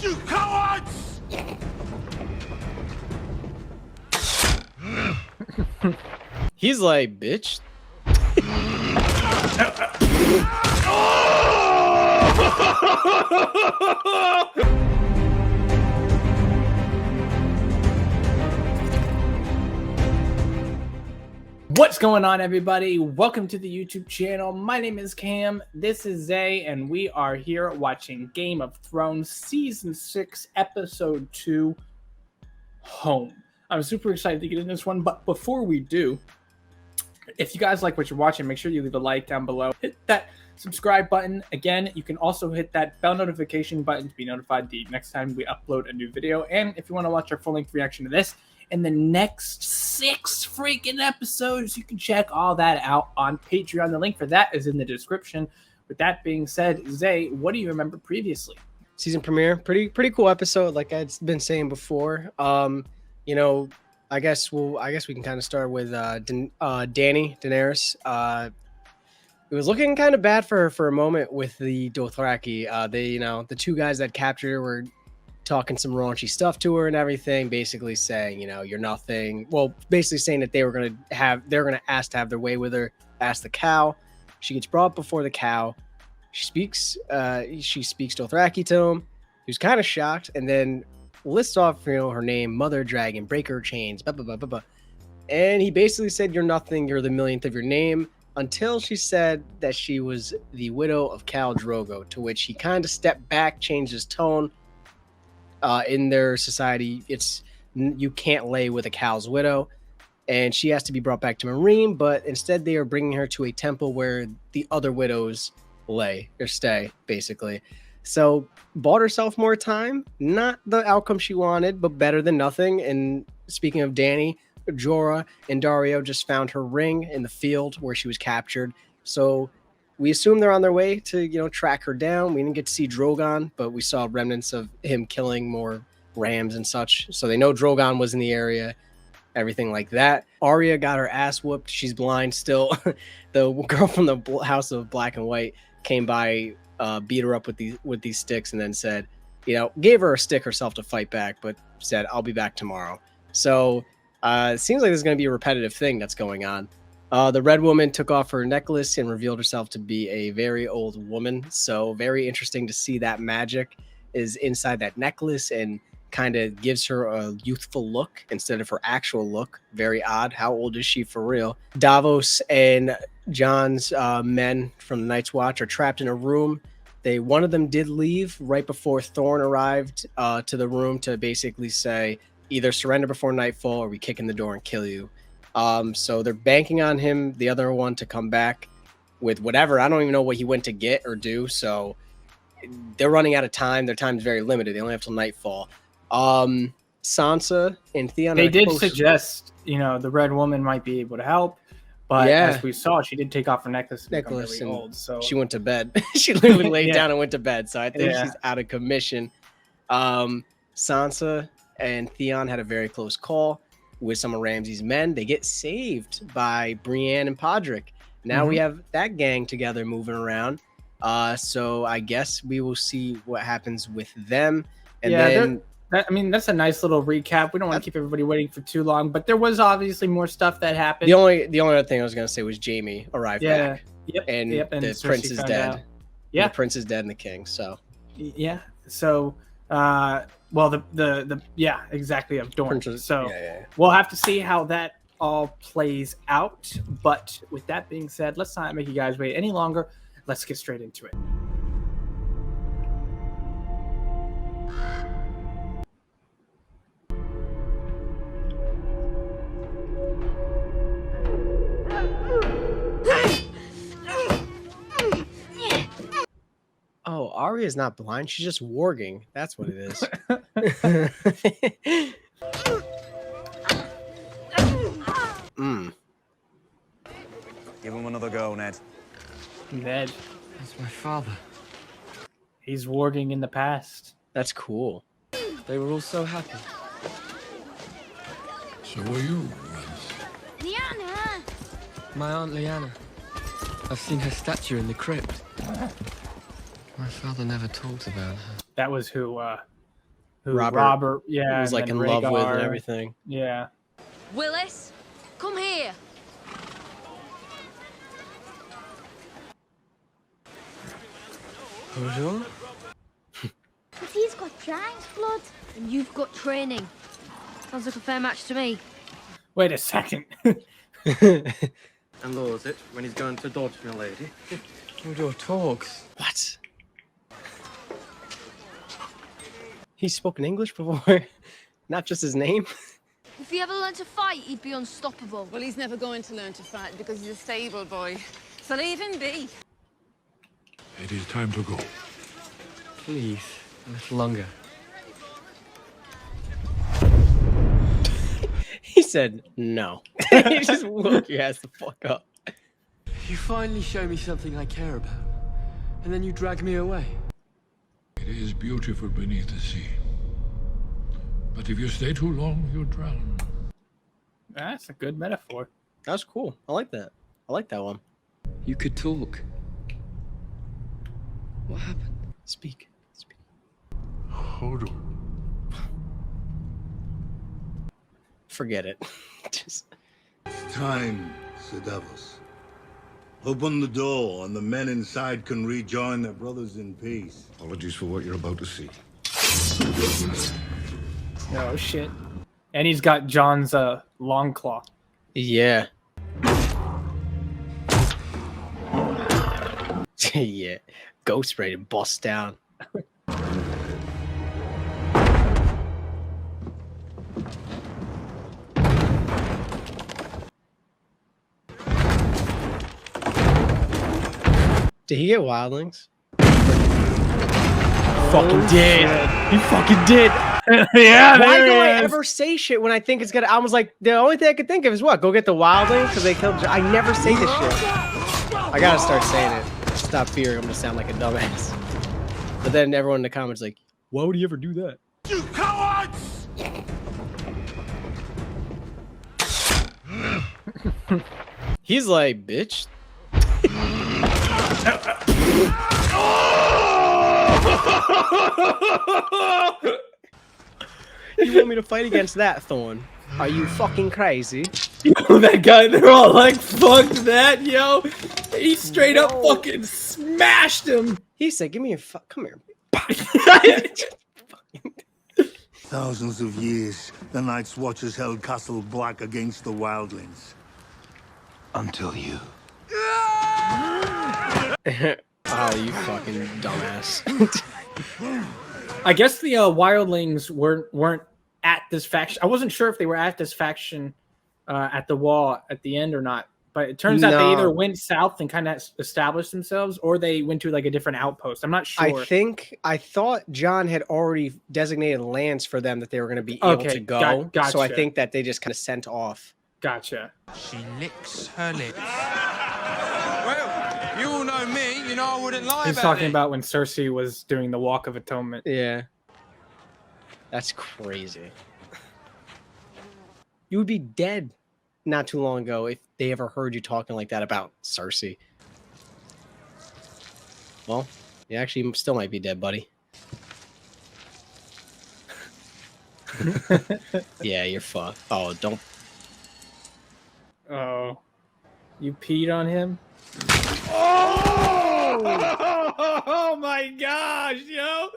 You cowards! He's like, bitch. What's going on, everybody? Welcome to the YouTube channel. My name is Cam, this is Zay, and we are here watching Game of Thrones Season 6, Episode 2, Home. I'm super excited to get in this one, but before we do, if you guys like what you're watching, make sure you leave a like down below. Hit that subscribe button. Again, you can also hit that bell notification button to be notified the next time we upload a new video. And if you want to watch our full-length reaction to this and the next 6 freaking episodes, you can check all that out on Patreon. The link for that is in the description. With that being said, Zay, what do you remember previously? Season premiere, pretty cool episode. Like I'd been saying before. You know, I guess we can kind of start with Daenerys. It was looking kind of bad for her for a moment with the Dothraki. The two guys that captured her were talking some raunchy stuff to her and everything, basically saying, you're nothing. Well, basically saying that they're gonna ask to have their way with her. Ask the cow. She gets brought before the cow. She speaks Dothraki to him. He was kind of shocked, and then lists off her name, Mother Dragon, break her chains, blah blah blah blah blah. And he basically said, "You're nothing. You're the millionth of your name." Until she said that she was the widow of Khal Drogo, to which he kind of stepped back, changed his tone. In their society, you can't lay with a Khal's widow, and she has to be brought back to Meereen, but instead they are bringing her to a temple where the other widows lay or stay, basically. So bought herself more time, not the outcome she wanted, but better than nothing. And speaking of Dany, Jorah and Daario just found her ring in the field where she was captured. So we assume they're on their way to, track her down. We didn't get to see Drogon, but we saw remnants of him killing more rams and such. So they know Drogon was in the area, everything like that. Arya got her ass whooped. She's blind still. The girl from the House of Black and White came by, beat her up with these sticks, and then said, gave her a stick herself to fight back, but said, "I'll be back tomorrow." So it seems like there's going to be a repetitive thing that's going on. The Red Woman took off her necklace and revealed herself to be a very old woman. So very interesting to see that magic is inside that necklace and kind of gives her a youthful look instead of her actual look. Very odd. How old is she for real? Davos and Jon's men from the Night's Watch are trapped in a room. One of them did leave right before Thorne arrived to the room to basically say, either surrender before nightfall or we kick in the door and kill you. So they're banking on him, the other one, to come back with whatever. I don't even know what he went to get or do. So they're running out of time. Their time is very limited. They only have till nightfall. Sansa and Theon. They did suggest, the Red Woman might be able to help, but as we saw, she did take off her necklace and become really old. So she went to bed. She literally laid down and went to bed. So I think she's out of commission. Sansa and Theon had a very close call with some of Ramsay's men. They get saved by Brienne and Podrick. Now we have that gang together moving around. So I guess we will see what happens with them. And then that's a nice little recap. We don't want to keep everybody waiting for too long, but there was obviously more stuff that happened. The only other thing I was going to say was Jaime arrived back. And the prince is dead. The prince is dead and the king. So So exactly, of Dorne. So we'll have to see how that all plays out. But with that being said, let's not make you guys wait any longer. Let's get straight into it. Oh, Arya is not blind. She's just warging. That's what it is. Give him another go, Ned. Ned. That's my father. He's warging in the past. That's cool. They were all so happy. So are you, Lyanna! My Aunt Lyanna. I've seen her statue in the crypt. My father never talked about her. That was who who Robert yeah, was and like then in love with and Rhaegar. everything. Yeah. Willis, come here. Bonjour. If he's got giant's blood and you've got training, sounds like a fair match to me. Wait a second. And lures it when he's going to dodge your lady. Bonjour talks. What? He's spoken English before, not just his name. If he ever learned to fight, he'd be unstoppable. Well, he's never going to learn to fight because he's a stable boy. So leave him be. It is time to go. Please, a little longer. He said no. He just woke your ass the fuck up. You finally show me something I care about, and then you drag me away. It is beautiful beneath the sea. But if you stay too long, you drown. That's a good metaphor. That was cool. I like that. I like that one. You could talk. What happened? Speak. Speak. Hodor. Forget it. Just... Time, Sedavos. Open the door and the men inside can rejoin their brothers in peace. Apologies for what you're about to see. Oh shit. And he's got Jon's long claw. Yeah. Yeah. Ghost ready to bust down. Did he get wildlings? Fucking did. He fucking did. Yeah, Why there do I it is. ever say shit when I think it's gonna? I was like, the only thing I could think of is what? Go get the wildlings because they killed. I never say this shit. I gotta start saying it. Stop fearing I'm gonna sound like a dumbass. But then everyone in the comments like, why would he ever do that? You cowards! He's like, bitch. You want me to fight against that, Thorn? Are you fucking crazy? Yo, that guy, they're all like, fuck that, yo. He straight up fucking smashed him. He said, give me your come here. Thousands of years, the Night's Watchers held Castle Black against the wildlings. Until you. Oh, you fucking dumbass. I guess the wildlings weren't at this faction. I wasn't sure if they were at this faction at the wall at the end or not. But it turns out they either went south and kind of established themselves, or they went to like a different outpost. I'm not sure. I thought Jon had already designated lands for them that they were going to be able to go. Gotcha. So I think that they just kind of sent off. Gotcha. She licks her lips. Well, you all know me. You know I wouldn't lie He's about talking it. about when Cersei was doing the Walk of Atonement. Yeah. That's crazy. You would be dead not too long ago if they ever heard you talking like that about Cersei. Well, you actually still might be dead, buddy. Yeah, you're fucked. Oh, don't. Oh, you peed on him? Oh my gosh, yo.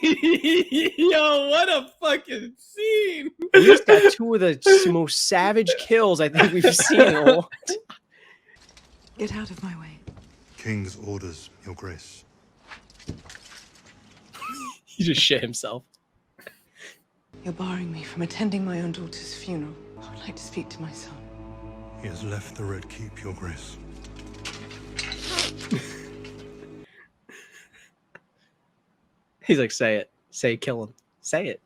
Yo, what a fucking scene. We just got two of the most savage kills I think we've seen in a while. Get out of my way. King's orders, Your Grace. He just shit himself. You're barring me from attending my own daughter's funeral. I would like to speak to my son. He has left the Red Keep, Your Grace. He's like, say it. Say kill him. Say it.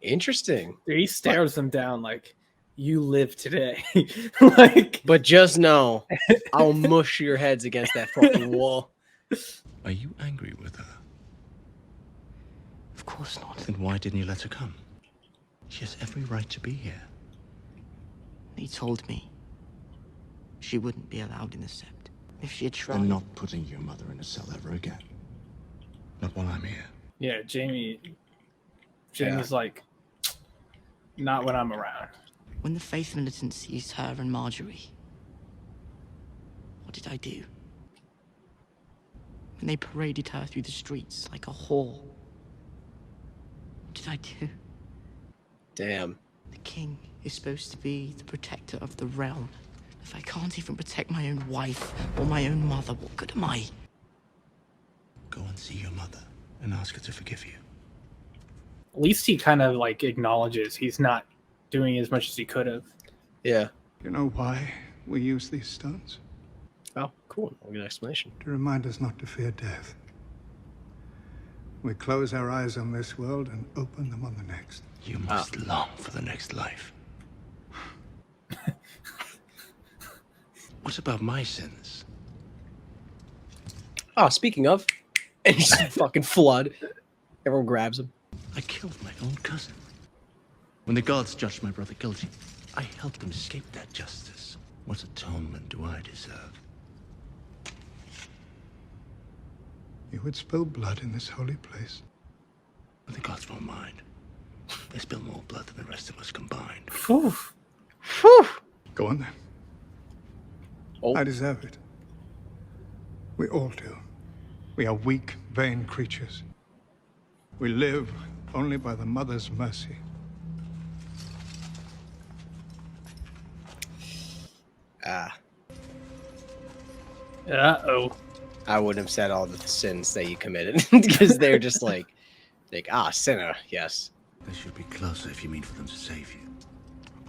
Interesting. He stares him down like, you live today. Like, But just know, I'll mush your heads against that fucking wall. Are you angry with her? Of course not. Then why didn't you let her come? She has every right to be here. He told me she wouldn't be allowed in the Sept. If she had tried. I'm not putting your mother in a cell ever again. Not while I'm here. Yeah, Jamie's like, not when I'm around. When the Faith militant seized her and Marjorie, what did I do? When they paraded her through the streets like a whore, what did I do? Damn. The king is supposed to be the protector of the realm. If I can't even protect my own wife or my own mother, what good am I? Go and see your mother and ask her to forgive you. At least he kind of like acknowledges he's not doing as much as he could have. Yeah. You know why we use these stones? Oh, cool. I'll get an explanation. To remind us not to fear death. We close our eyes on this world and open them on the next. You must long for the next life. What about my sins? Oh, speaking of, and he's fucking flood. Everyone grabs him. I killed my own cousin. When the gods judged my brother guilty, I helped them escape that justice. What atonement do I deserve? You would spill blood in this holy place. But the gods won't mind. They spill more blood than the rest of us combined. Whew. Whew. Go on then. Oh. I deserve it. We all do. We are weak, vain creatures. We live only by the mother's mercy. Uh-oh. I wouldn't have said all the sins that you committed because they're just like, sinner, yes. They should be closer if you mean for them to save you.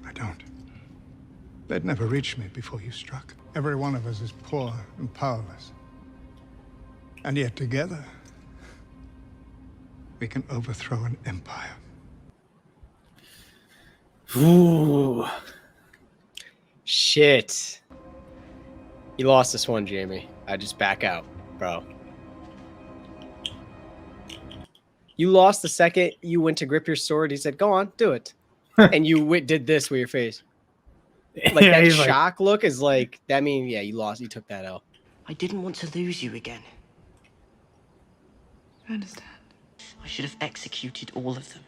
I don't. They'd never reached me before you struck. Every one of us is poor and powerless. And yet together, we can overthrow an empire. Ooh. Shit. You lost this one, Jamie. I just back out, bro. You lost the second you went to grip your sword. He said, go on, do it. And you did this with your face. Like Yeah, that he's shock look is like, that means, yeah, you lost. You took that L. I didn't want to lose you again. I understand. I should have executed all of them.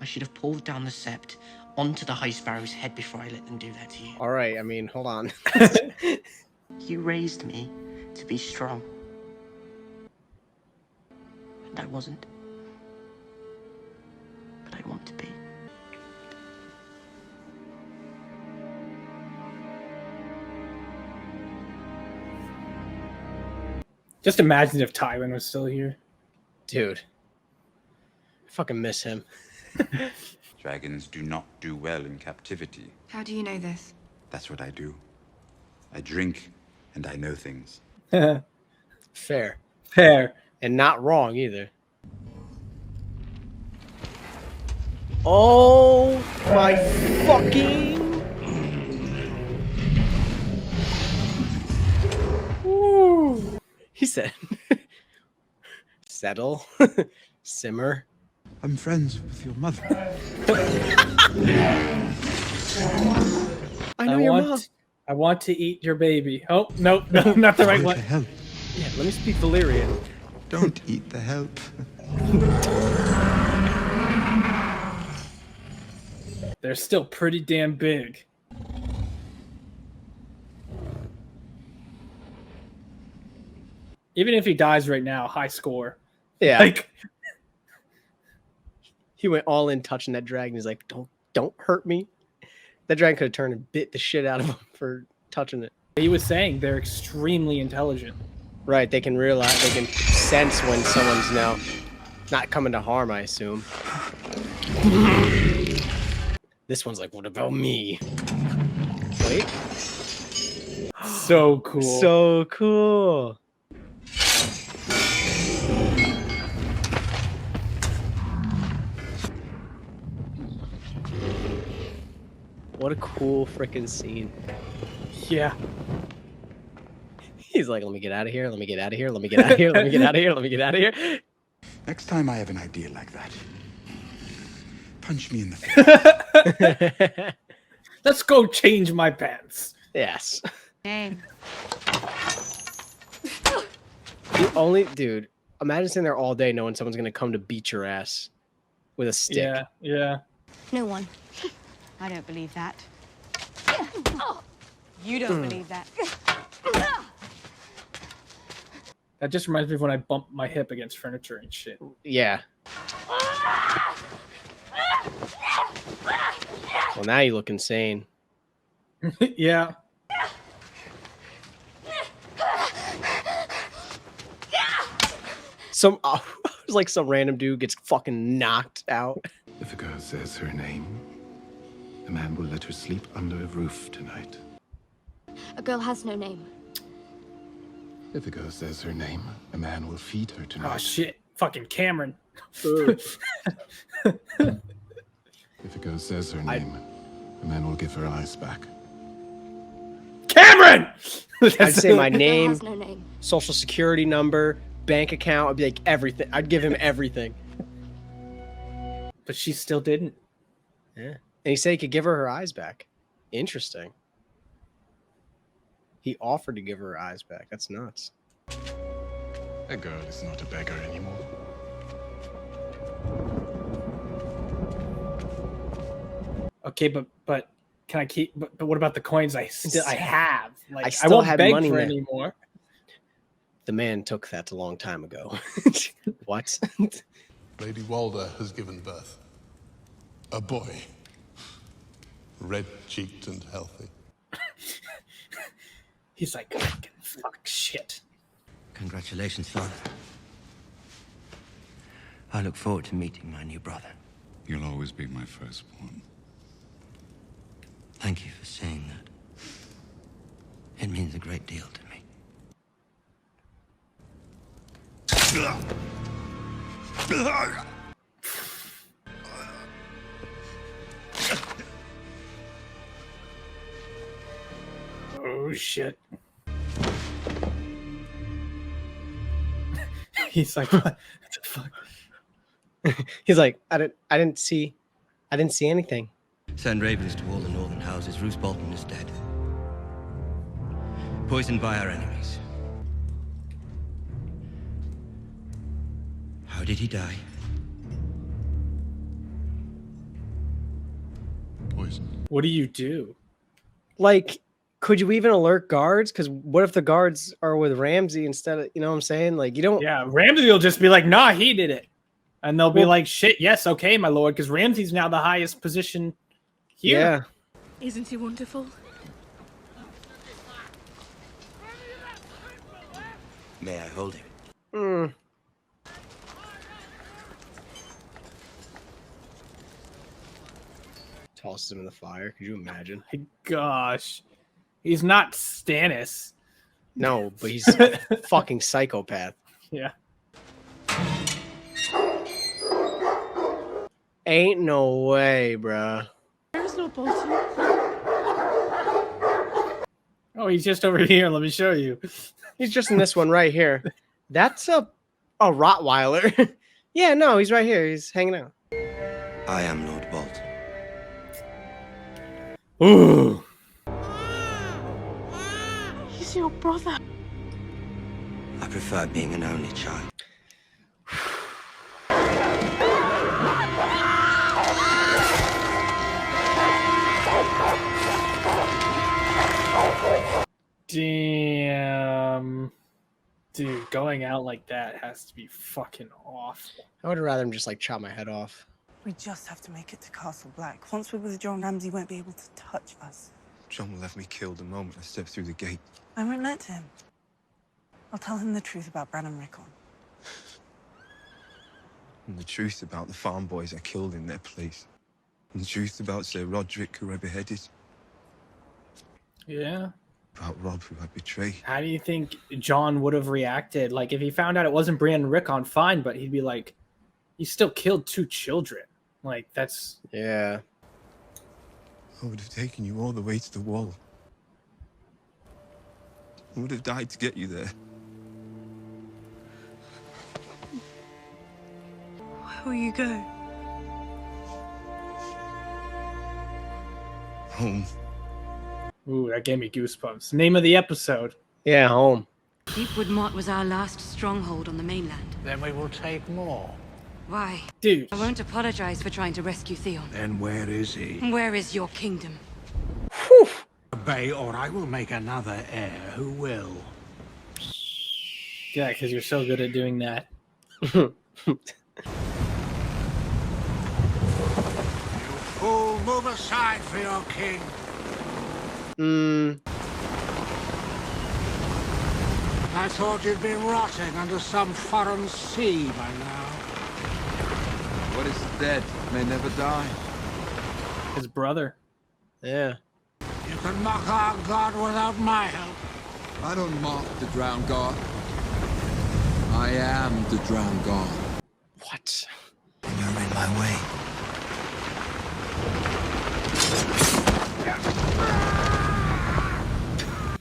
I should have pulled down the sept onto the High Sparrow's head before I let them do that to you. All right, I mean, hold on. You raised me to be strong. And I wasn't. But I want to be. Just imagine if Tywin was still here. Dude. I fucking miss him. Dragons do not do well in captivity. How do you know this? That's what I do. I drink, and I know things. Fair. Fair. And not wrong either. Oh my fucking... Woo. He said, settle, simmer. I'm friends with your mother. I know your mom. I want to eat your baby. Oh, nope, no, not the right one. Help. Yeah, let me speak Valyrian. Don't eat the help. They're still pretty damn big. Even if he dies right now, high score. Yeah. Like, he went all in touching that dragon. He's like, don't hurt me. That dragon could have turned and bit the shit out of him for touching it. he was saying, they're extremely intelligent. Right, they can realize, they can sense when someone's now not coming to harm, I assume. This one's like, what about me? Wait. So cool. So cool. What a cool freaking scene. Yeah. He's like, let me get out of here, let me get out of here, let me get out of here, let me get out of here, let me get out of here. Next time I have an idea like that, punch me in the face. Let's go change my pants. Yes. Name. The only dude, imagine sitting there all day knowing someone's gonna come to beat your ass with a stick. Yeah, yeah. No one. I don't believe that. You don't believe that. That just reminds me of when I bumped my hip against furniture and shit. Yeah. Well, now you look insane. Yeah. Some it was like some random dude gets fucking knocked out. If a girl says her name, a man will let her sleep under a roof tonight. A girl has no name. If a girl says her name, a man will feed her tonight. Oh shit. Fucking Cameron. If a girl says her name, a man will give her eyes back. Cameron! I'd say my A girl name, has no name. social security number, bank account. I'd be like everything. I'd give him everything. But she still didn't. Yeah. And he said he could give her eyes back. Interesting. He offered to give her eyes back. That's nuts. A girl is not a beggar anymore. Okay, but can I keep? But what about the coins I have? Like I still won't have beg money for there. anymore. The man took that a long time ago. What? Lady Walder has given birth. A boy. Red-cheeked and healthy. He's like, fucking fuck shit. Congratulations, father. I look forward to meeting my new brother. You'll always be my firstborn. Thank you for saying that. It means a great deal to me. Oh shit. He's like, what the fuck? He's like, I didn't see anything. Send ravens to all the northern houses. Roose Bolton is dead. Poisoned by our enemies. How did he die? Poison. What do you do? Like, could you even alert guards? Because what if the guards are with Ramsay instead of, you know what I'm saying? Like, you don't. Yeah, Ramsay will just be like, nah, he did it. And they'll be like, shit, yes, okay, my lord, because Ramsay's now the highest position here. Yeah. Isn't he wonderful? May I hold him? Mm. Tosses him in the fire. Could you imagine? My gosh. He's not Stannis. No, but he's a fucking psychopath. Yeah. Ain't no way, bruh. There's no Bolton. Oh, he's just over here. Let me show you. He's just in this one right here. That's a Rottweiler. Yeah, no, he's right here. He's hanging out. I am Lord Bolton. Ooh. He's your brother. I prefer being an only child. Damn. Dude, going out like that has to be fucking awful. I would rather him just like chop my head off. We just have to make it to Castle Black. Once we're with Jon, Ramsay won't be able to touch us. Jon will have me killed the moment I step through the gate. I won't let him. I'll tell him the truth about Bran and Rickon. And the truth about the farm boys I killed in their place. And the truth about Sir Roderick, who I beheaded. Yeah. About Rob, who I betrayed. How do you think Jon would have reacted? Like, if he found out it wasn't Bran and Rickon, fine, but he'd be like, you still killed 2 children. Like, that's... Yeah. I would have taken you all the way to the wall. I would have died to get you there. Where will you go? Home. Ooh, that gave me goosebumps. Name of the episode. Yeah, home. Deepwood Motte was our last stronghold on the mainland. Then we will take more. Why? Dude. I won't apologize for trying to rescue Theon. Then where is he? Where is your kingdom? Whew. Obey, or I will make another heir who will. Yeah, because you're so good at doing that. You fool, move aside for your king. I thought you'd been rotting under some foreign sea by now. What is dead may never die. His brother. Yeah. You can mock our god without my help. I don't mock the drowned god. I am the drowned god. What? You're in my way.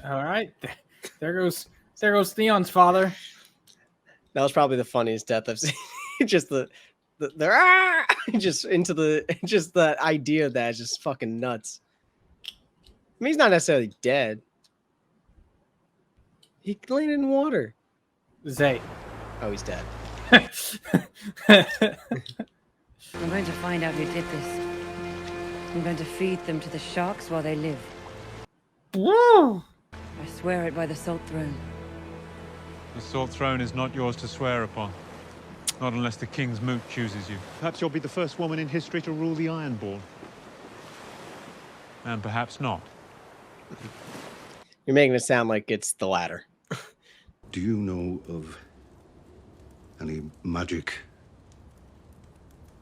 All right. There goes Theon's father. That was probably the funniest death I've seen. Just the just into the just the idea that is just fucking nuts. I mean, he's not necessarily dead. He landed in water. Zay. Oh, he's dead. I'm going to find out who did this. I'm going to feed them to the sharks while they live. Woo! I swear it by the Salt Throne. The Salt Throne is not yours to swear upon. Not unless the King's Moot chooses you. Perhaps you'll be the first woman in history to rule the Ironborn. And perhaps not. You're making it sound like it's the latter. Do you know of any magic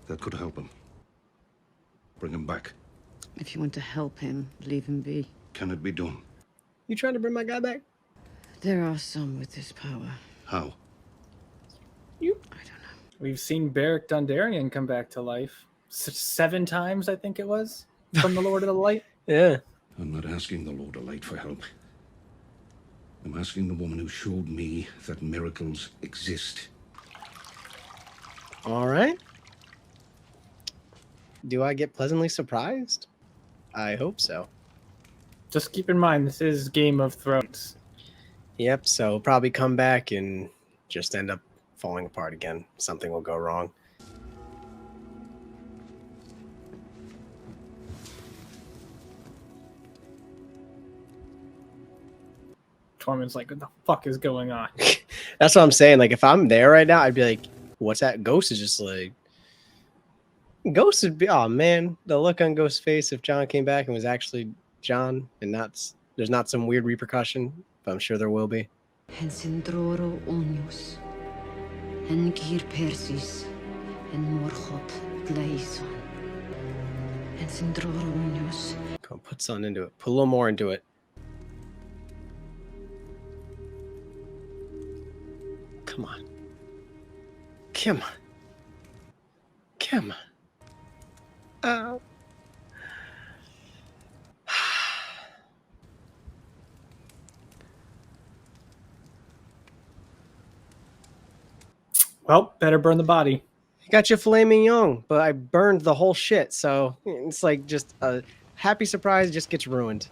that could help him? Bring him back. If you want to help him, leave him be. Can it be done? You trying to bring my guy back? There are some with this power. How? We've seen Beric Dondarrion come back to life 7 times, I think it was, from the Lord of the Light. Yeah. I'm not asking the Lord of Light for help. I'm asking the woman who showed me that miracles exist. All right. Do I get pleasantly surprised? I hope so. Just keep in mind, this is Game of Thrones. Yep, so probably come back and just end up falling apart again. Something will go wrong. Tormund's like, what the fuck is going on? That's what I'm saying. Like, if I'm there right now, I'd be like, what's that? Ghost is just like... Ghost would be... Oh, man. The look on Ghost's face if Jon came back and was actually Jon and not... There's not some weird repercussion, but I'm sure there will be. Hensindroro onius. Engir persis. En morchot gleison. Hensindroro onius. Come on, put something into it. Put a little more into it. Come on. Come on. Come on. Oh. Well, better burn the body. You got your filet mignon, but I burned the whole shit, so it's like just a happy surprise just gets ruined.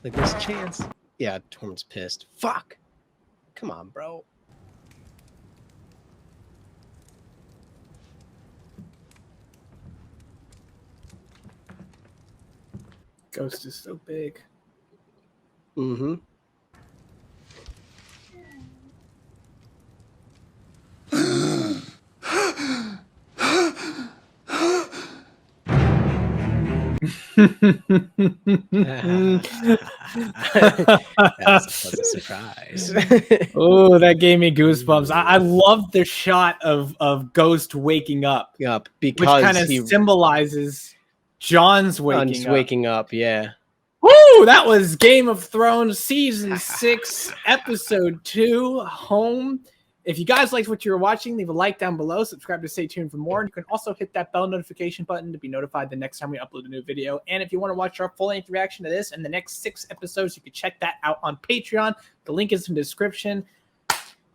Like, there's a chance. Yeah, Tormund's pissed. Fuck. Come on, bro. Ghost is so big. Mm-hmm. That's a surprise. Oh, that gave me goosebumps. I love the shot of Ghost waking up. Because which kind of symbolizes Jon's waking up. Yeah. Woo! That was Game of Thrones Season 6, Episode 2, Home. If you guys liked what you were watching, leave a like down below. Subscribe to stay tuned for more. And you can also hit that bell notification button to be notified the next time we upload a new video. And if you want to watch our full-length reaction to this and the next 6 episodes, you can check that out on Patreon. The link is in the description.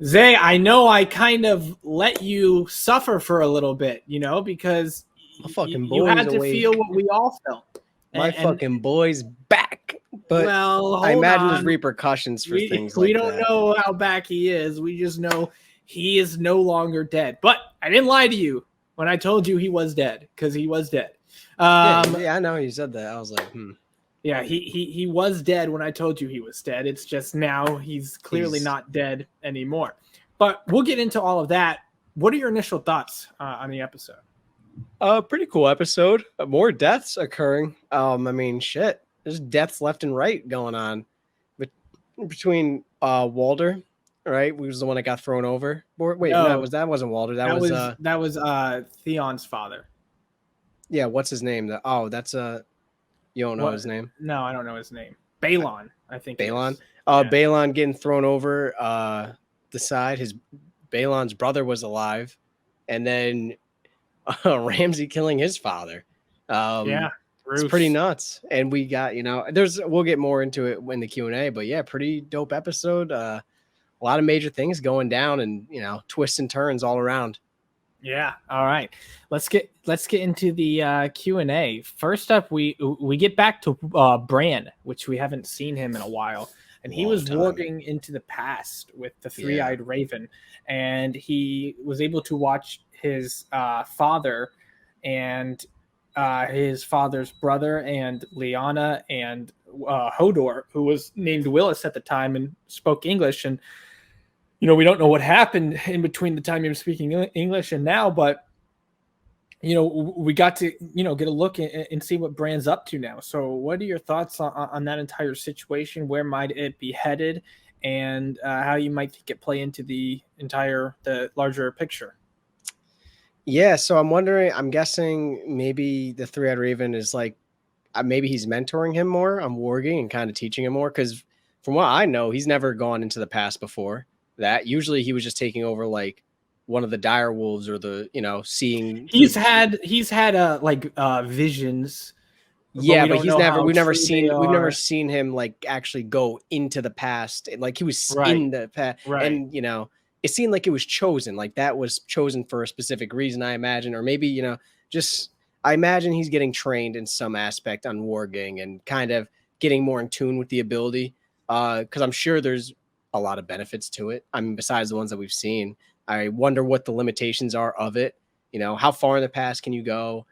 Zay, I know I kind of let you suffer for a little bit, you know, because you had to feel what we all felt. My fucking boy's back. But well, I imagine there's on. repercussions for things We like don't that. know how back he is. We just know he is no longer dead. But I didn't lie to you when I told you he was dead, because he was dead. Yeah, I know you said that. I was like, Yeah, he was dead when I told you he was dead. It's just now he's clearly not dead anymore. But we'll get into all of that. What are your initial thoughts on the episode? Pretty cool episode. More deaths occurring. I mean, shit. There's deaths left and right going on. But between Walder, right? He was the one that got thrown over. Wait, no, that wasn't Walder. That was Theon's father. Yeah, what's his name? That's you don't know his name? No, I don't know his name. Balon, I think. Balon. Balon getting thrown over the side. Balon's brother was alive, and then Ramsay killing his father. It's pretty nuts. And we got, we'll get more into it in the Q&A, but yeah, pretty dope episode. A lot of major things going down, and twists and turns all around. Yeah. All right. Let's get into the Q&A. First up, we get back to Bran, which we haven't seen him in a while. And he was warging into the past with the three-eyed raven, and he was able to watch his father and his father's brother and Lyanna and Hodor, who was named Willis at the time and spoke English. And we don't know what happened in between the time he was speaking English and now, but we got to get a look and see what Bran's up to now. So what are your thoughts on that entire situation? Where might it be headed, and how you might think it play into the larger picture? Yeah, so I'm guessing maybe the three-eyed raven is like, maybe he's mentoring him more on warging and kind of teaching him more, because from what I know, he's never gone into the past before that. Usually he was just taking over like one of the dire wolves, or the seeing. He's had visions. Yeah, but we've never seen him like actually go into the past. Like he was in the past, and it seemed like it was chosen. Like that was chosen for a specific reason, I imagine, or maybe I imagine he's getting trained in some aspect on warging and kind of getting more in tune with the ability. Because I'm sure there's a lot of benefits to it. I mean, besides the ones that we've seen. I wonder what the limitations are of it. How far in the past can you go?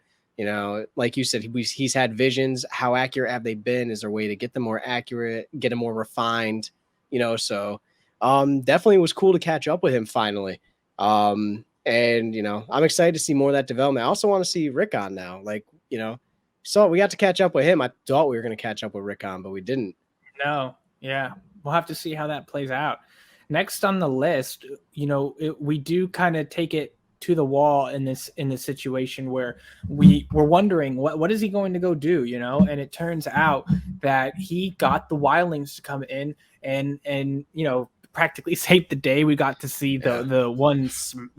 Like you said, he's had visions. How accurate have they been? Is there a way to get them more accurate, get them more refined? So definitely was cool to catch up with him finally. And I'm excited to see more of that development. I also want to see Rickon now. Like, so we got to catch up with him. I thought we were going to catch up with Rickon, but we didn't. No, yeah. We'll have to see how that plays out. Next on the list, we do kind of take it to the wall in this situation where we're wondering what is he going to go do, and it turns out that he got the wildlings to come in and practically saved the day. We got to see the one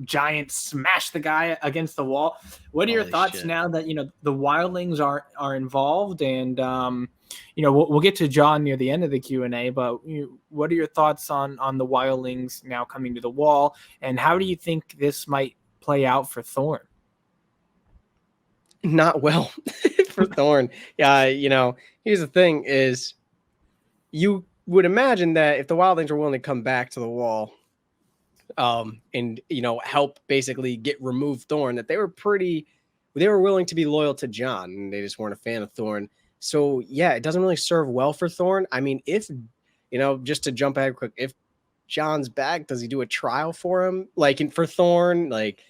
giant smash the guy against the wall. What are your thoughts now that the wildlings are involved? And we'll get to Jon near the end of the Q&A, but what are your thoughts on the wildlings now coming to the wall, and how do you think this might play out for Thorne? Not well for Thorne. Yeah, here's the thing: is you would imagine that if the wildlings are willing to come back to the wall, and help basically remove Thorne, that they were willing to be loyal to Jon, and they just weren't a fan of Thorne. So yeah, it doesn't really serve well for Thorne. I mean, if just to jump ahead quick, if Jon's back, does he do a trial for him? Like for Thorne, like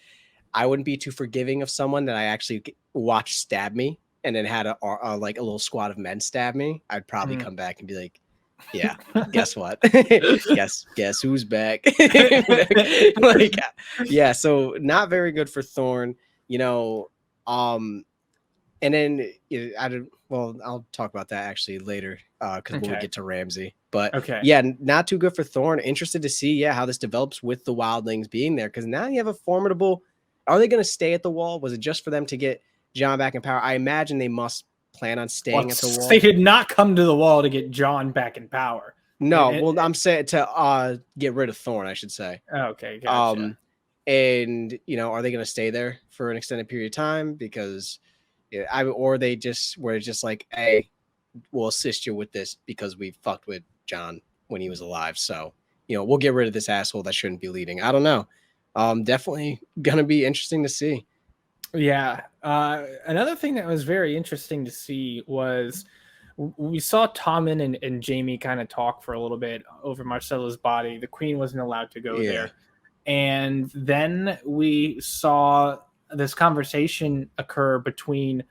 I wouldn't be too forgiving of someone that I actually watched stab me and then had a little squad of men stab me. I'd probably come back and be like, yeah, guess what? guess who's back? Yeah, so not very good for Thorne, and then I'll talk about that actually later because when we get to Ramsay. But yeah, not too good for Thorne. Interested to see how this develops with the wildlings being there, because now you have a formidable. Are they going to stay at the wall? Was it just for them to get Jon back in power? I imagine they must plan on staying at the wall. They did not come to the wall to get Jon back in power. No, I'm saying to get rid of Thorne, I should say. Okay, gotcha. And are they going to stay there for an extended period of time? Because Yeah, or they just were just like, hey, we'll assist you with this because we fucked with Jon when he was alive. So, we'll get rid of this asshole that shouldn't be leading. I don't know. Definitely gonna be interesting to see. Yeah. Another thing that was very interesting to see was we saw Tommen and Jamie kind of talk for a little bit over Marcella's body. The queen wasn't allowed to go there. And then we saw this conversation occur between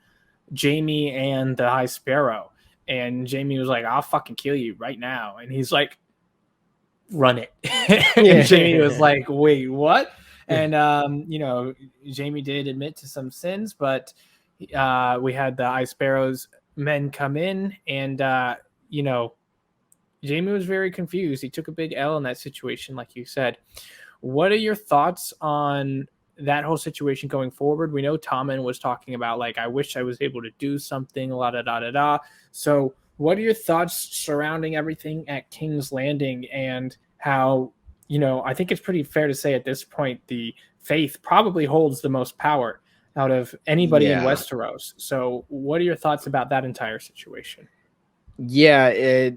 Jamie and the High Sparrow. And Jamie was like, I'll fucking kill you right now. And he's like, run it. And Jamie was like, wait, what? And, Jamie did admit to some sins, but we had the High Sparrow's men come in and, Jamie was very confused. He took a big L in that situation, like you said. What are your thoughts on that whole situation going forward? We know Tommen was talking about, like, I wish I was able to do something, la da da da da. So what are your thoughts surrounding everything at King's Landing and how, I think it's pretty fair to say at this point, the Faith probably holds the most power out of anybody in Westeros. So what are your thoughts about that entire situation? Yeah,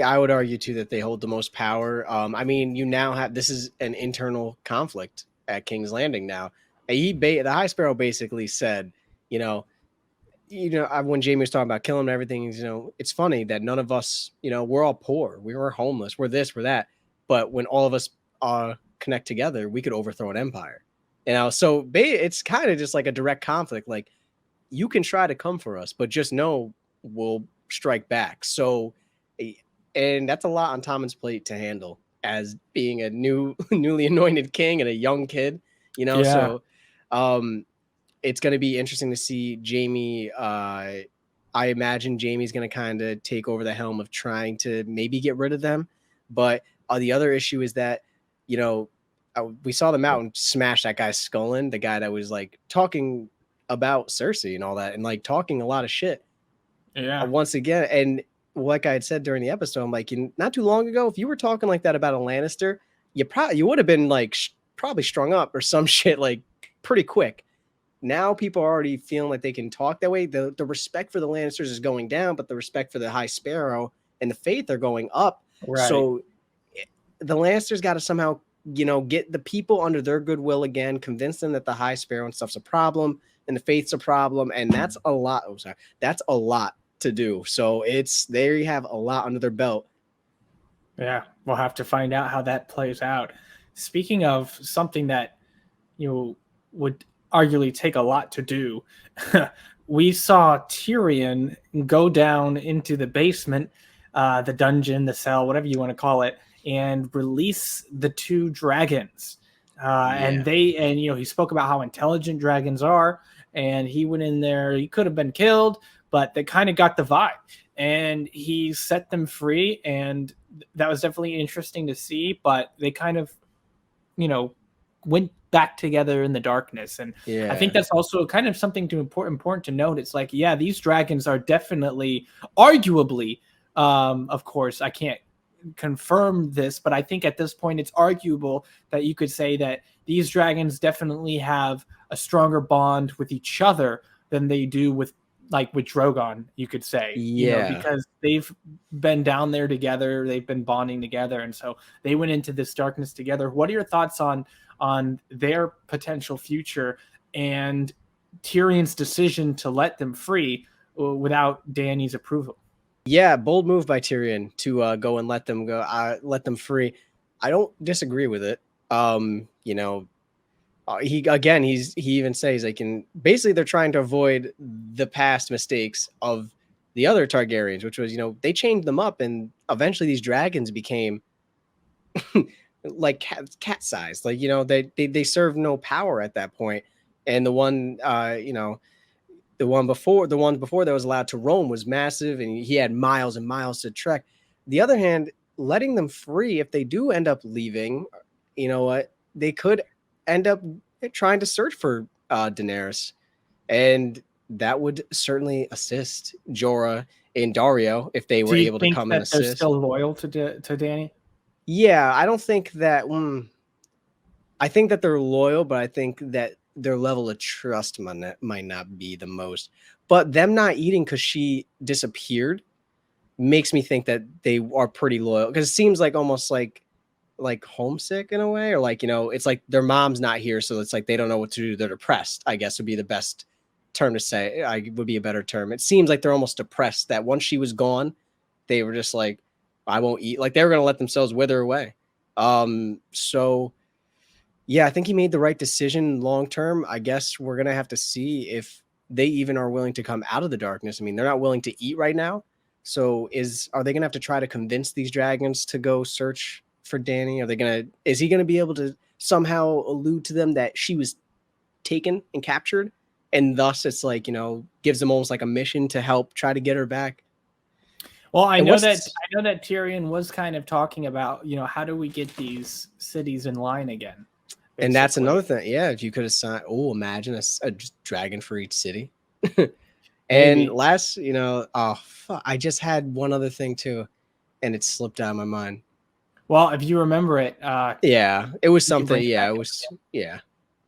I would argue too that they hold the most power. I mean, you now have, this is an internal conflict at King's Landing now. The High Sparrow basically said, when Jamie was talking about killing him and everything, it's funny that none of us, we're all poor, we were homeless, we're this, we're that, but when all of us connect together, we could overthrow an empire. So it's kind of just like a direct conflict. Like, you can try to come for us, but just know we'll strike back. So, and that's a lot on Tommen's plate to handle as being a newly anointed king and a young kid, So it's going to be interesting to see Jamie. I imagine Jamie's going to kind of take over the helm of trying to maybe get rid of them. But the other issue is that, we saw them out and smash that guy's skull in, the guy that was like talking about Cersei and all that, and like talking a lot of shit. Yeah. Once again, and like I had said during the episode, I'm like, not too long ago, if you were talking like that about a Lannister, you would have been like probably strung up or some shit like pretty quick. Now people are already feeling like they can talk that way. The respect for the Lannisters is going down, but the respect for the High Sparrow and the Faith are going up. Right. So the Lannisters got to somehow, get the people under their goodwill again, convince them that the High Sparrow and stuff's a problem and the Faith's a problem, and that's a lot. Oh, sorry, that's a lot to do. So there you have a lot under their belt. Yeah, we'll have to find out how that plays out. Speaking of something that would arguably take a lot to do, we saw Tyrion go down into the basement, the dungeon, the cell, whatever you want to call it, and release the two dragons. And he spoke about how intelligent dragons are, and he went in there. He could have been killed, but they kind of got the vibe, and he set them free, and that was definitely interesting to see. But they kind of, went back together in the darkness, and I think that's also kind of something important to note. It's like, these dragons are definitely, arguably, of course, I can't confirm this, but I think at this point it's arguable that you could say that these dragons definitely have a stronger bond with each other than they do with Drogon, you could say, because they've been down there together, they've been bonding together, and so they went into this darkness together. What are your thoughts on their potential future and Tyrion's decision to let them free without Dany's approval? Yeah, bold move by Tyrion to go and let them go, let them free. I don't disagree with it. He even says basically they're trying to avoid the past mistakes of the other Targaryens, which was, they chained them up, and eventually these dragons became like cat sized. Like, they served no power at that point. And the one, the one before that was allowed to roam was massive, and he had miles and miles to trek. The other hand, letting them free, if they do end up leaving, they could end up trying to search for Daenerys, and that would certainly assist Jorah and Dario if they were able to come and assist. They're still loyal to Dany? Yeah, I don't think that. I think that they're loyal, but I think that their level of trust might not be the most. But them not eating because she disappeared makes me think that they are pretty loyal, because it seems like almost like homesick in a way, or like, it's like their mom's not here, so it's like they don't know what to do. They're depressed, I guess would be the best term to say. I would be a better term. It seems like they're almost depressed that once she was gone, they were just like, I won't eat. Like they were gonna let themselves wither away. So yeah, I think he made the right decision long term. I guess we're gonna have to see if they even are willing to come out of the darkness. I mean, they're not willing to eat right now. So are they gonna have to try to convince these dragons to go search for Dany? Is he gonna be able to somehow allude to them that she was taken and captured? And thus it's like, gives them almost like a mission to help try to get her back. Well, I know that Tyrion was kind of talking about, how do we get these cities in line again? Basically. And that's another thing. Yeah, if you could assign, imagine a dragon for each city. And last, I just had one other thing too, and it slipped out of my mind. Well, if you remember it, yeah, it was something. Yeah, it was. Yeah.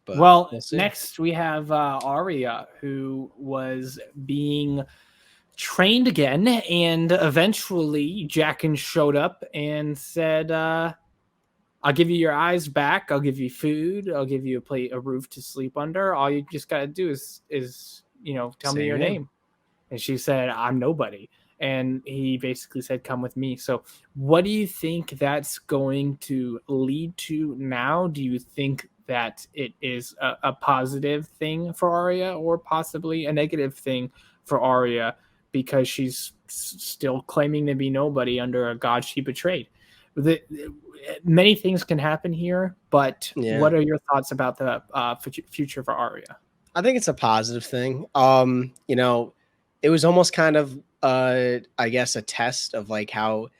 But well, next we have Arya, who was being trained again, and eventually Jaqen showed up and said, I'll give you your eyes back, I'll give you food, I'll give you a roof to sleep under. All you just got to do is tell me your name. And she said, I'm nobody. And he basically said, come with me. So what do you think that's going to lead to now? Do you think that it is a positive thing for Arya, or possibly a negative thing for Arya because she's still claiming to be nobody under a god she betrayed? Many things can happen here, but what are your thoughts about the future for Arya? I think it's a positive thing. It was almost kind of I guess a test of how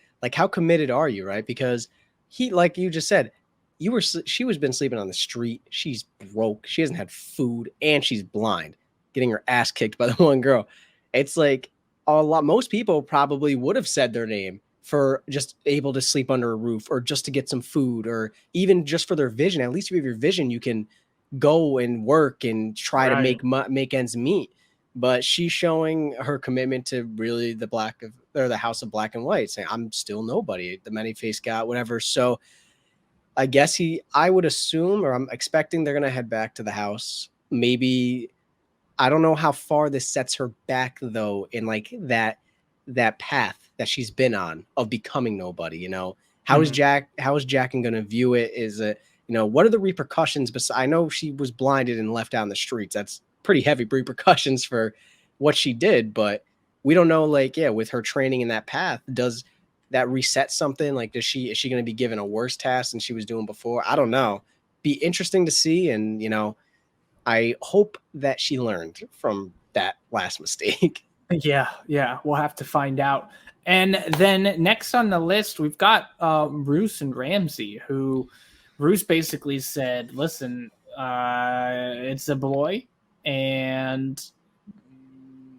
committed are you, right? Because he, like you just said, she was been sleeping on the street. She's broke. She hasn't had food, and she's blind, getting her ass kicked by the one girl. It's like most people probably would have said their name for just able to sleep under a roof, or just to get some food, or even just for their vision. At least if you have your vision, you can go and work and try to make ends meet. But she's showing her commitment to really the House of Black and White, saying, I'm still nobody, the many-faced god, whatever. So I guess I would assume, or I'm expecting, they're going to head back to the house. Maybe, I don't know how far this sets her back though, in that path that she's been on of becoming nobody. How is Jaqen going to view it? Is it, what are the repercussions? I know she was blinded and left out in the streets. That's pretty heavy repercussions for what she did, but we don't know, with her training in that path, does that reset something? Is she going to be given a worse task than she was doing before? I don't know. Be interesting to see. And, I hope that she learned from that last mistake. Yeah. We'll have to find out. And then next on the list, we've got Roose and Ramsay, who Roose basically said, listen, it's a boy, and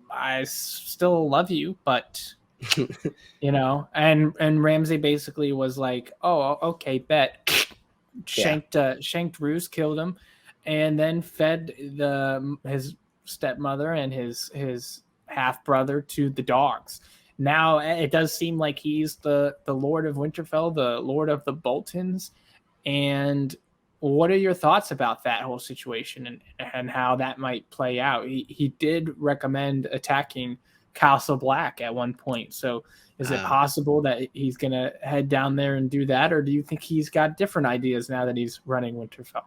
I still love you, but and Ramsay basically was like, oh, okay, bet. Shanked Roose, killed him, and then fed his stepmother and his half brother to the dogs. Now it does seem like he's the Lord of Winterfell, the Lord of the Boltons. And what are your thoughts about that whole situation and how that might play out? He did recommend attacking Castle Black at one point. So is it possible that he's going to head down there and do that? Or do you think he's got different ideas now that he's running Winterfell?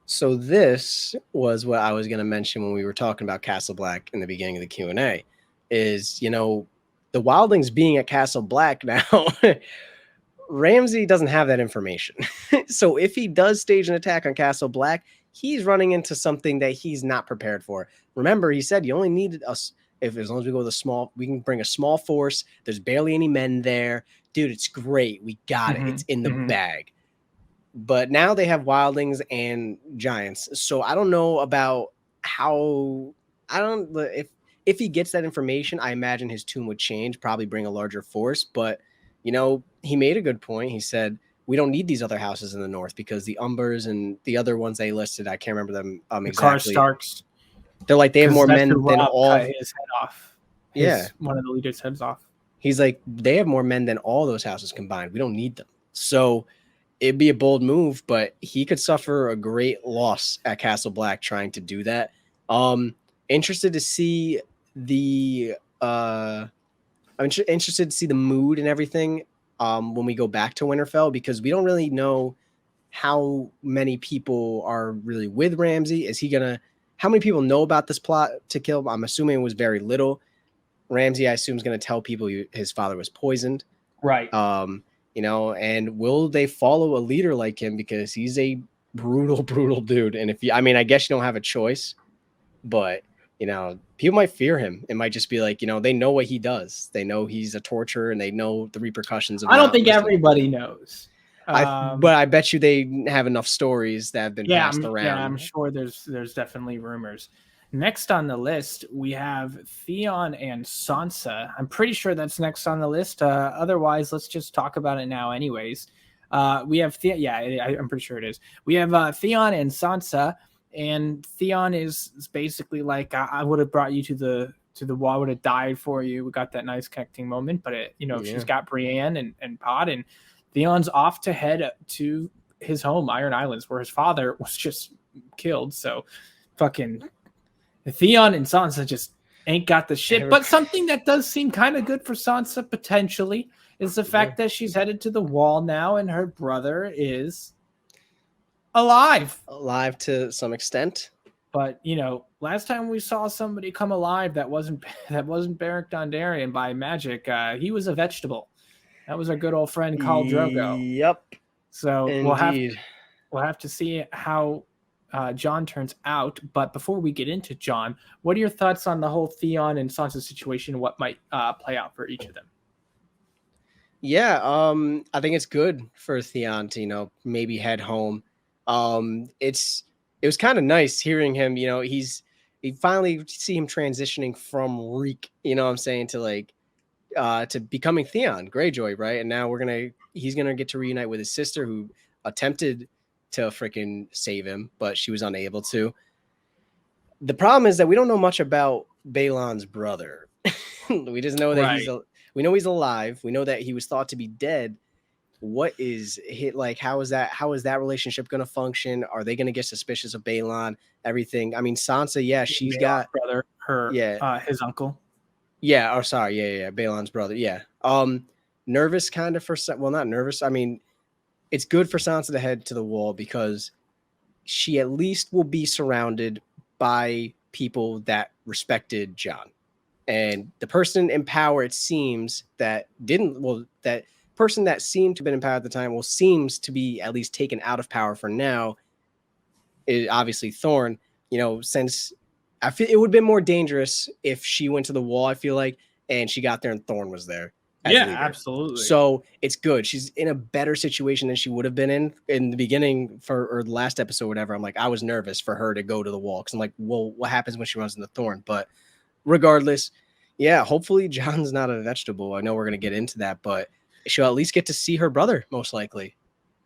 So this was what I was going to mention when we were talking about Castle Black in the beginning of the Q&A, is, the wildlings being at Castle Black now, Ramsay doesn't have that information. So if he does stage an attack on Castle Black, he's running into something that he's not prepared for. Remember, he said you only needed us, as long as we go with we can bring a small force. There's barely any men there. Dude, it's great. We got it. It's in the bag. But now they have wildlings and giants. So I don't know about if he gets that information, I imagine his tune would change, probably bring a larger force. But, he made a good point. He said, we don't need these other houses in the north because the Umbers and the other ones they listed, I can't remember them The exactly. Karstarks. They're like, they have 'Cause more that's men who than Robb all. cut his head off. Yeah. One of the leaders' heads off. He's like, they have more men than all those houses combined. We don't need them. So it'd be a bold move, but he could suffer a great loss at Castle Black trying to do that. Interested to see the interested to see the mood and everything when we go back to Winterfell, because we don't really know how many people are really with Ramsay. Is he gonna? How many people know about this plot to kill? I'm assuming it was very little. Ramsay, I assume, is going to tell people his father was poisoned. Right. You know, and will they follow a leader like him, because he's a brutal, brutal dude. And if you, I mean, I guess you don't have a choice, but you know, people might fear him. It might just be like, you know, they know what he does. They know he's a torturer, and they know the repercussions of. I don't think everybody knows. But I bet you they have enough stories that have been passed around. Yeah, I'm sure there's definitely rumors. Next on the list, we have Theon and Sansa. I'm pretty sure that's next on the list. Otherwise, let's just talk about it now anyways. We have I'm pretty sure it is. We have Theon and Sansa, and Theon is basically like, I would have brought you to the wall, I would have died for you. We got that nice connecting moment, but she's got Brienne and Pod, and Theon's off to head to his home, Iron Islands, where his father was just killed. So fucking Theon and Sansa just ain't got the shit. But something that does seem kind of good for Sansa potentially is the fact that she's headed to the wall now, and her brother is alive to some extent. But last time we saw somebody come alive that wasn't Beric Dondarrion by magic, he was a vegetable. That was our good old friend Khal Drogo. Yep. So we'll have to see how Jon turns out. But before we get into Jon, what are your thoughts on the whole Theon and Sansa situation? What might play out for each of them? Yeah, I think it's good for Theon to maybe head home. It was kind of nice hearing him. He finally see him transitioning from Reek. You know what I'm saying, to becoming Theon Greyjoy, right? And now he's gonna get to reunite with his sister, who attempted to freaking save him, but she was unable to. The problem is that we don't know much about Balon's brother. We just know that we know he's alive. We know that he was thought to be dead. What is hit like? How is that relationship going to function? Are they going to get suspicious of Balon? Everything. I mean, Sansa, she's got brother, his uncle. Yeah. Oh, sorry. Yeah. Balon's brother. Yeah. Nervous kind of not nervous. I mean, it's good for Sansa to head to the wall because she at least will be surrounded by people that respected Jon. And the person in power, it seems, that person that seemed to have been in power at the time, seems to be at least taken out of power for now, is obviously Thorne. Since I feel it would have been more dangerous if she went to the wall, I feel like, and she got there and Thorne was there. Yeah, leader. Absolutely. So it's good. She's in a better situation than she would have been in the beginning or the last episode, whatever. I'm like, I was nervous for her to go to the wall because I'm like, well, what happens when she runs into Thorne? But regardless, hopefully Jon's not a vegetable. I know we're going to get into that, but she'll at least get to see her brother, most likely.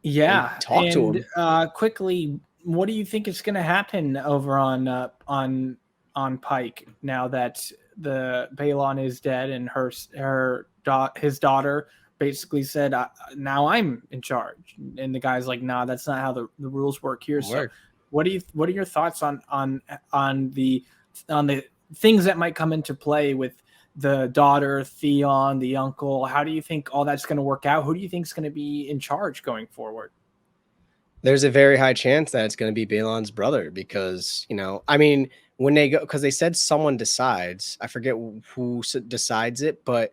Yeah. Talk to him. Quickly, what do you think is going to happen over on Pike now that the Balon is dead and his daughter basically said, now I'm in charge, and the guy's like, nah, that's not how the rules work here. So what are your thoughts on the things that might come into play with the daughter, Theon, the uncle? How do you think all that's going to work out? Who do you think is going to be in charge going forward? There's a very high chance that it's going to be Balon's brother because, I mean, when they go, because they said someone decides, I forget who decides it, but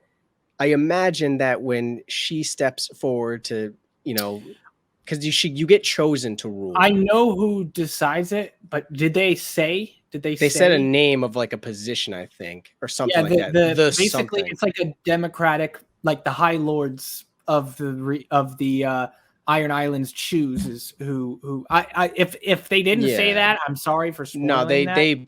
I imagine that when she steps forward to, because you get chosen to rule. I know who decides it, but did they say? They said a name of like a position, I think, or something like that. Basically, something. It's like a democratic, like the High Lords of the Iron Islands choose who. If they didn't say that, I'm sorry for spoiling that.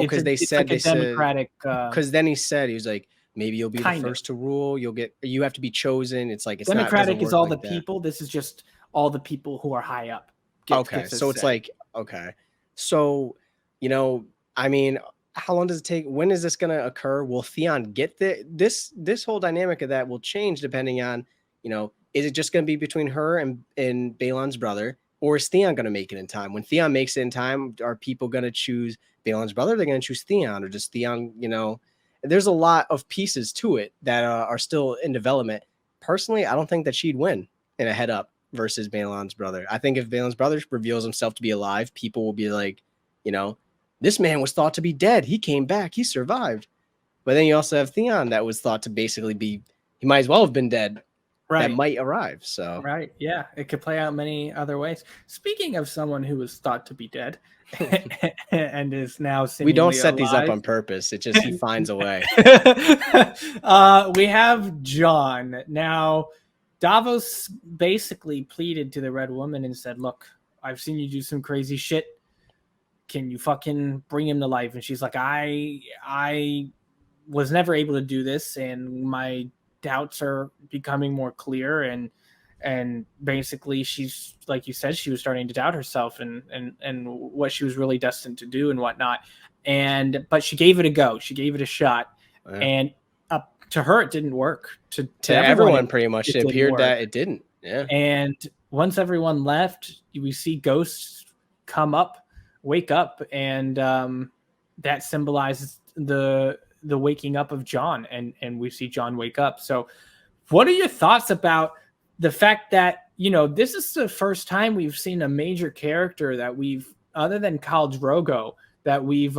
Because they said democratic. Because then he was like, maybe you'll be the first to rule. You have to be chosen. It's like it's democratic not, is all like the that. people. This is just all the people who are high up. Get So it's say. like, okay. So, you know, I mean, how long does it take? When is this going to occur? Will Theon get this whole dynamic of that will change depending on, you know, is it just going to be between her and Balon's brother, or is Theon going to make it in time? When Theon makes it in time, are people going to choose Balon's brother? They're going to choose Theon, or just Theon, you know, there's a lot of pieces to it that are still in development. Personally, I don't think that she'd win in a head up versus Balon's brother. I think if Balon's brother reveals himself to be alive, people will be like, you know, this man was thought to be dead. He came back. He survived. But then you also have Theon that was thought to basically be, he might as well have been dead. Right. That might arrive. So right. Yeah. It could play out many other ways. Speaking of someone who was thought to be dead and is now we don't set alive. these up on purpose. It just, he finds a way. We have Jon. Now, Davos basically pleaded to the Red Woman and said, look, I've seen you do some crazy shit. Can you fucking bring him to life? And she's like, I was never able to do this, and my doubts are becoming more clear. And basically she's, like you said, she was starting to doubt herself and what she was really destined to do and whatnot. But she gave it a go. She gave it a shot. Yeah. And up to her, it didn't work. To everyone pretty much, it appeared that it didn't. Yeah. And once everyone left, we see ghosts come up, wake up, and that symbolizes the waking up of Jon, and we see Jon wake up. So what are your thoughts about the fact that, you know, this is the first time we've seen a major character that we've, other than Khal Drogo, that we've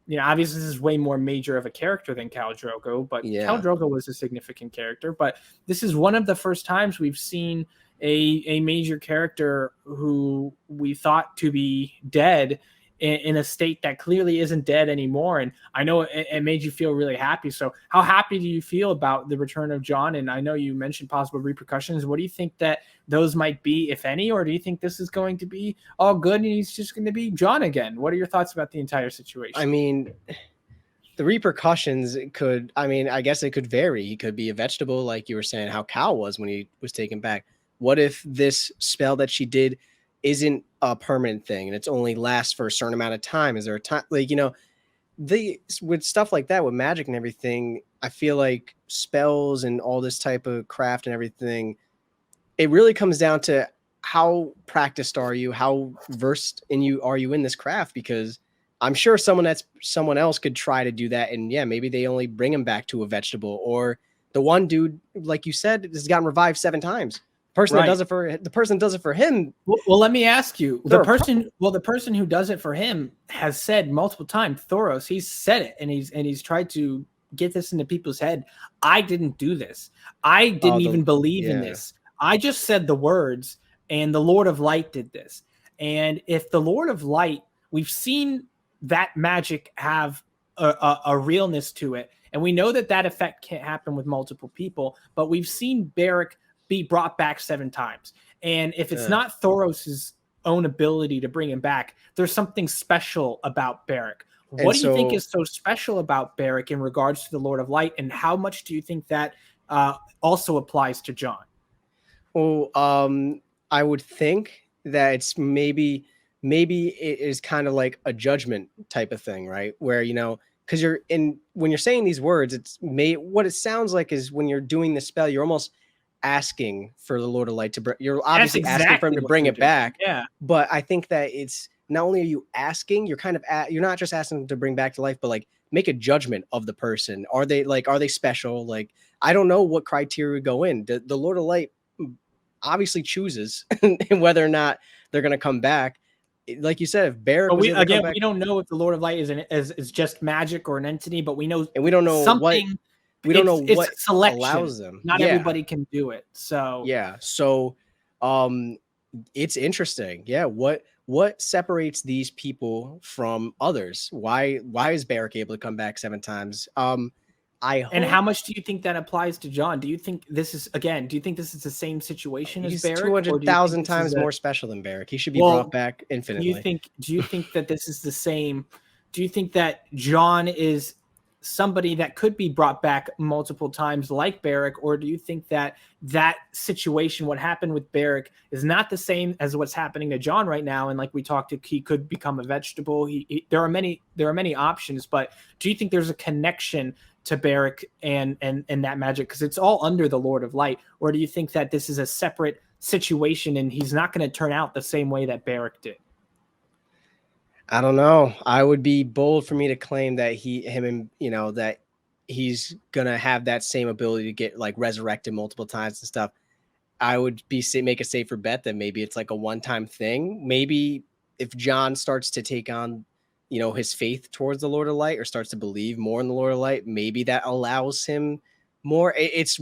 you know, obviously this is way more major of a character than Khal Drogo, but yeah. Khal Drogo was a significant character, but this is one of the first times we've seen a major character who we thought to be dead in a state that clearly isn't dead anymore. And I know it made you feel really happy. So how happy do you feel about the return of Jon? And I know you mentioned possible repercussions. What do you think that those might be, if any, or do you think this is going to be all good and he's just going to be Jon again? What are your thoughts about the entire situation? I mean, the repercussions could, I mean, I guess it could vary. He could be a vegetable, like you were saying, how Khal was when he was taken back. What if this spell that she did isn't a permanent thing and it's only lasts for a certain amount of time? Is there a time, like, you know, with stuff like that, with magic and everything, I feel like spells and all this type of craft and everything, it really comes down to how practiced are you, how versed are you in this craft? Because I'm sure someone else could try to do that, and yeah, maybe they only bring him back to a vegetable, or the one dude, like you said, has gotten revived 7 times. That does it for the person does it for him. Well, let me ask you, the person who does it for him has said multiple times, Thoros, he's said it, and he's tried to get this into people's head. I didn't do this. I didn't even believe in this. I just said the words, and the Lord of Light did this. And if the Lord of Light, we've seen that magic have a realness to it, and we know that effect can't happen with multiple people, but we've seen Beric be brought back 7 times. And if it's not Thoros' own ability to bring him back, there's something special about Beric. What do you think is so special about Beric in regards to the Lord of Light, and how much do you think that also applies to Jon? Well, I would think that it's maybe it is kind of like a judgment type of thing, right? Where, you know, because when you're saying these words, what it sounds like is when you're doing the spell, you're almost asking for the Lord of Light to you're obviously asking for him to bring it back. Yeah. But I think that it's not only are you asking, you're kind of you're not just asking to bring back to life, but like make a judgment of the person. Are they special? Like, I don't know what criteria would go in. The Lord of Light obviously chooses whether or not they're going to come back. Like you said, if Beric we don't know if the Lord of Light is just magic or an entity, but we know, and we don't know something. It's selection. Allows them. Not everybody can do it. So yeah. So it's interesting. Yeah. What separates these people from others? Why is Beric able to come back 7 times? And how much do you think that applies to Jon? Do you think this is the same situation as Beric? 200,000 times more special than Beric. He should be brought back infinitely. Do you think that this is the same? Do you think that Jon is somebody that could be brought back multiple times like Beric, or do you think that that situation, what happened with Beric, is not the same as what's happening to Jon right now? And like we talked, he could become a vegetable. There are many options, but do you think there's a connection to Beric and that magic, because it's all under the Lord of Light, or do you think that this is a separate situation and he's not going to turn out the same way that Beric did? I don't know. I would be bold for me to claim that that he's gonna have that same ability to get like resurrected multiple times and stuff. I would make a safer bet that maybe it's like a one-time thing. Maybe if Jon starts to take on, his faith towards the Lord of Light, or starts to believe more in the Lord of Light, maybe that allows him more. It's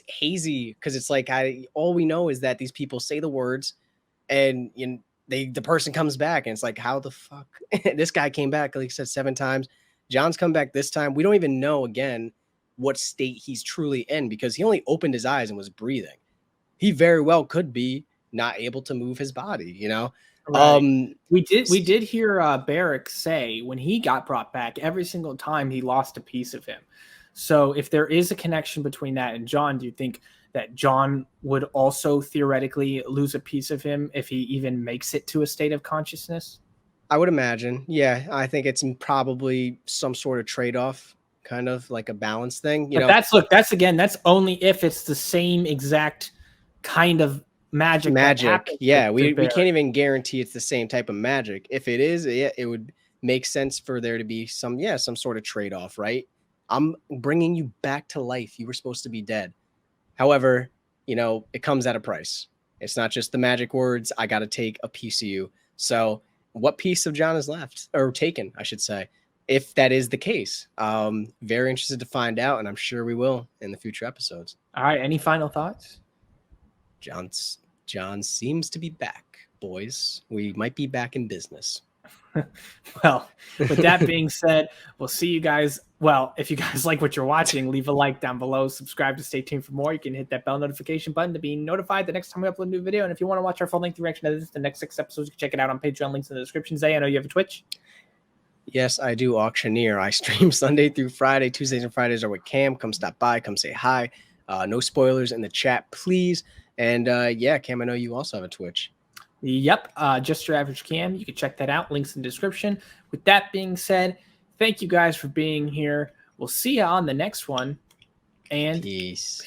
hazy, because it's like all we know is that these people say the words, and the person comes back, and it's like, how the fuck this guy came back, like I said, 7 times. Jon's come back this time. We don't even know again what state he's truly in, because he only opened his eyes and was breathing. He very well could be not able to move his body, Right. We did hear Beric say when he got brought back, every single time he lost a piece of him. So if there is a connection between that and Jon, do you think that Jon would also theoretically lose a piece of him if he even makes it to a state of consciousness? I would imagine. Yeah, I think it's probably some sort of trade-off, kind of like a balance thing. But that's only if it's the same exact kind of magic. Yeah, we can't even guarantee it's the same type of magic. If it is, it would make sense for there to be some sort of trade-off, right? I'm bringing you back to life. You were supposed to be dead. However, it comes at a price. It's not just the magic words. I got to take a piece of you. So what piece of Jon is left, or taken, I should say, if that is the case? Very interested to find out, and I'm sure we will in the future episodes. All right. Any final thoughts? Jon seems to be back, boys. We might be back in business. Well, with that being said, we'll see you guys. Well, if you guys like what you're watching, leave a like down below, subscribe to stay tuned for more. You can hit that bell notification button to be notified the next time we upload a new video. And if you want to watch our full-length reaction to the next 6 episodes, you can check it out on Patreon. Links in the description. Zay, I know you have a Twitch. Yes, I do, Auctioneer. I stream Sunday through Friday. Tuesdays and Fridays are with Cam. Come stop by. Come say hi. No spoilers in the chat, please. And yeah, Cam, I know you also have a Twitch. Yep, Just Your Average Cam. You can check that out. Links in the description. With that being said, thank you guys for being here. We'll see you on the next one. And peace.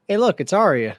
Hey, look, it's Arya.